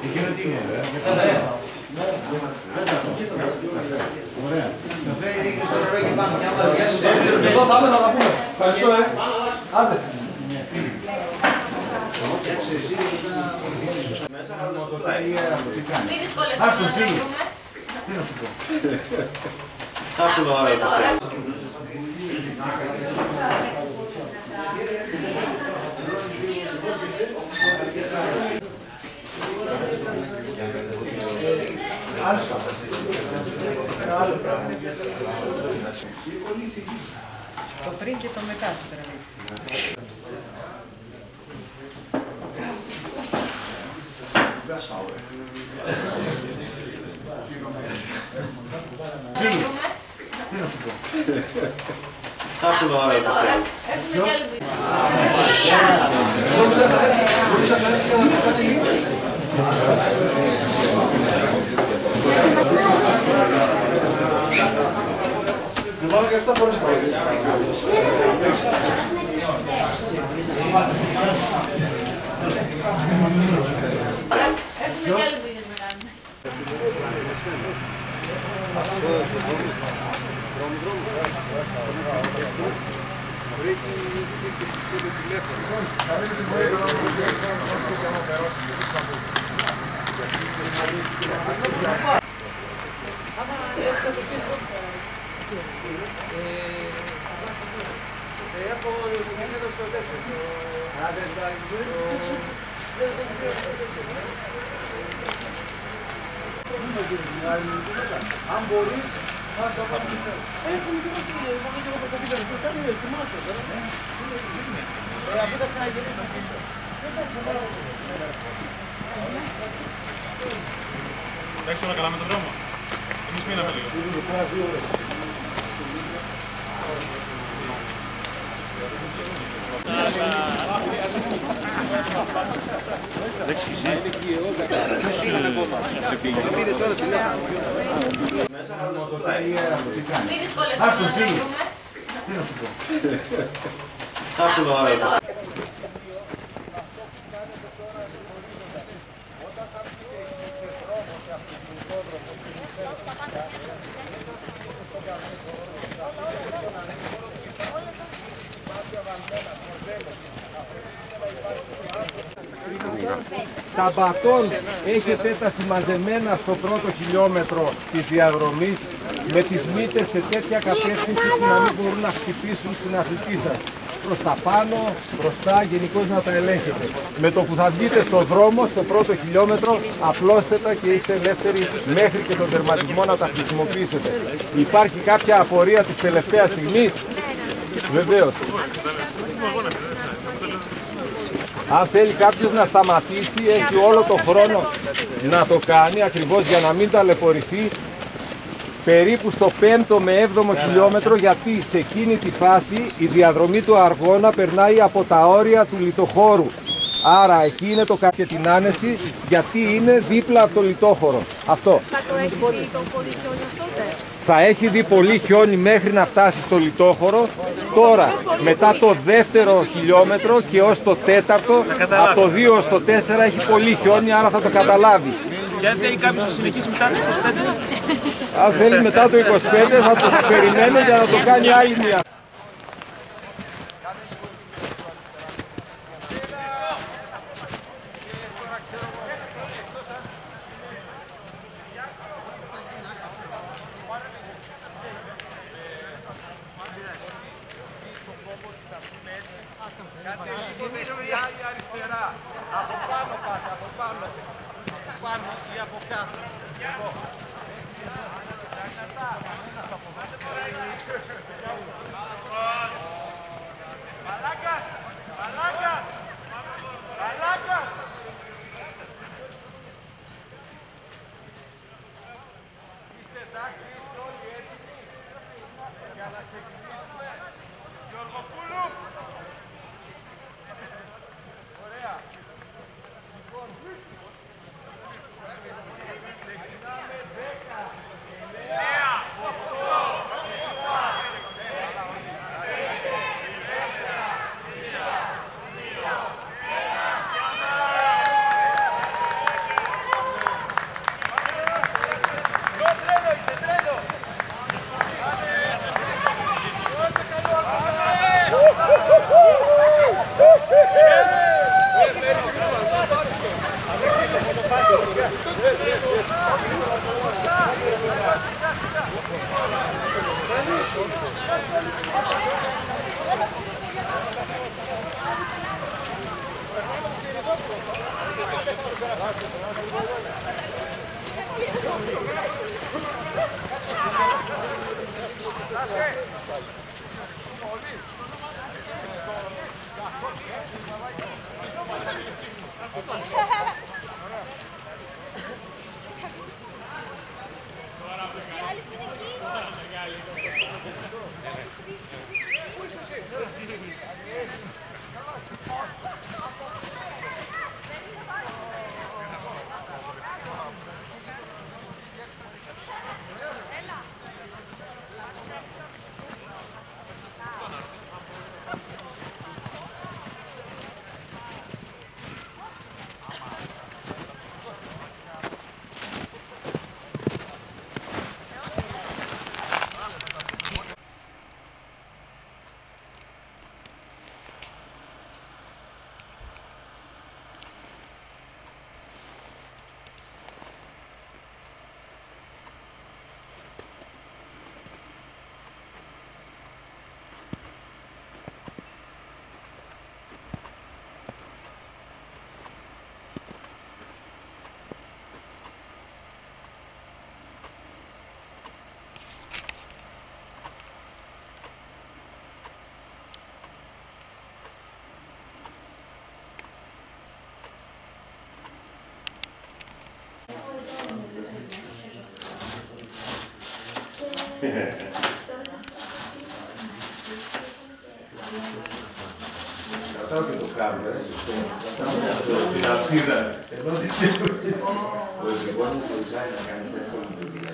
Εκείνο τι είναι, ωραία. Καφέ ρίχνεις το νερό εκεί πάνω και άμα διάσεις... Εδώ θα άμενα να πούμε. Ευχαριστώ, Άντε. Μέσα χαρμοτοτά ή τι κάνει. Ας τον φύγει. Τι να σου πω. Άκου τώρα. Άλλος καφές. Το πριν και το μετά του τραβήξεις. Φύγει. Τι να σου πω. Άκου τώρα. Βάλω και αυτά φορές φορές. Αν μπορείς, θα το κάνεις. Έχουμε και εγώ προς τα πίσω. Κάτι ετοιμάσω τώρα. Αφού θα ξαναγυρίσουμε πίσω. Εντάξει όλα καλά με τον δρόμο. Εμείς μείναμε λίγο. Μέσα χαρμοτοτά ή τι κάνει. Ας τον φύγει. Τι να σου πω. Άκου τώρα. Τα μπατόν έχετε τα συμμαζεμένα στο πρώτο χιλιόμετρο της διαδρομής με τις μύτες σε τέτοια κατεύθυνση που να μην μπορούν να χτυπήσουν στην αθλητή σας. Προς τα πάνω, μπροστά, γενικώς να τα ελέγχετε. Με το που θα βγείτε στο δρόμο, στο πρώτο χιλιόμετρο, απλώστε τα και είστε ελεύθεροι μέχρι και τον τερματισμό να τα χρησιμοποιήσετε. Υπάρχει κάποια απορία της τελευταίας στιγμής? Βεβαίως. Αν θέλει κάποιος να σταματήσει, έχει όλο το χρόνο να το κάνει, ακριβώς για να μην ταλαιπωρηθεί περίπου στο 5ο με 7ο χιλιόμετρο, γιατί σε εκείνη τη φάση η διαδρομή του Αργώνα περνάει από τα όρια του λιτοχώρου. Άρα εκεί είναι το και την άνεση, γιατί είναι δίπλα από το λιτόχωρο. Αυτό. Θα το έχει δει το πολύ χιόνιος τότε? Θα έχει δει πολύ χιόνι μέχρι να φτάσει στο λιτόχωρο. Τώρα, μετά το δεύτερο χιλιόμετρο και ως το τέταρτο, από το 2 ως το 4 έχει πολύ χιόνι, άρα θα το καταλάβει. Και αν θέλει κάποιος να συνεχίσει μετά το 25. Αν θέλει μετά το 25 θα το περιμένει για να το κάνει άλλη μια. Αριστερά. Από πάνω πάτε, από πάνω. Πάνω ή από κάτω. Μαλάκας! Μαλάκας! Μαλάκας! Είστε εντάξει, όλοι έτοιμοι για να ξεκινήσουμε. Γιώργοπούλου! Ωραία. Λοιπόν, ξεκινάμε 10, 9, 8, 7, 6, 5, 4, 3, 2, 1. Κρατάω και το σκάβο, την αψίδα. Ο εθνικός μου βοηθάει να κάνει εύκολη δουλειά.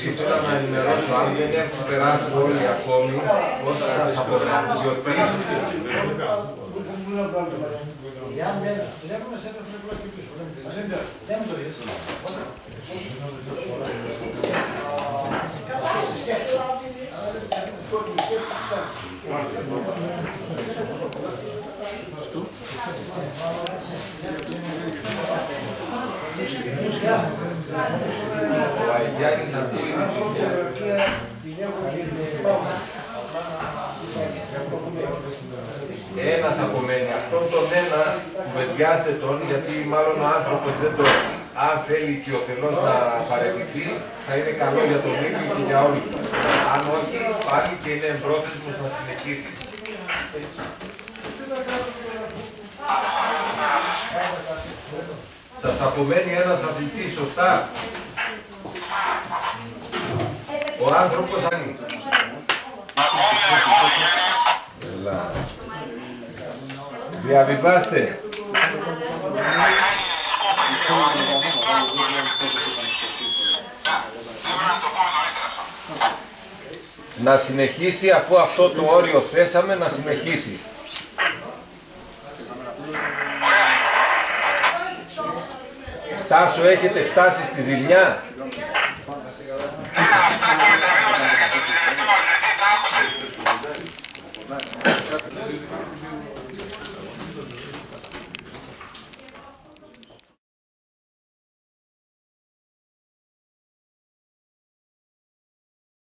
Ήθελα να ενημερώσω, αν δεν έχουν περάσει όλοι ακόμη, όταν σας αποδραματιοποιήσω. Ο Αγιάννης ακούει. Ένας απομένει. Αυτόν τον ένα κουβεντιάστε τον, γιατί μάλλον ο άνθρωπος δεν το... Αν θέλει και ο θελός να παραιτηθεί, θα είναι καλό για τον ίδιο και για όλους. Αν όχι, πάλι και είναι εμπρόθεσμος να συνεχίσει. Σας απομένει ένας αθλητής, σωστά. Ο άνθρωπος ανήκει. Διαβιβάστε. Να συνεχίσει, αφού αυτό το όριο θέσαμε, να συνεχίσει. Τάσο, έχετε φτάσει στη ζημιά.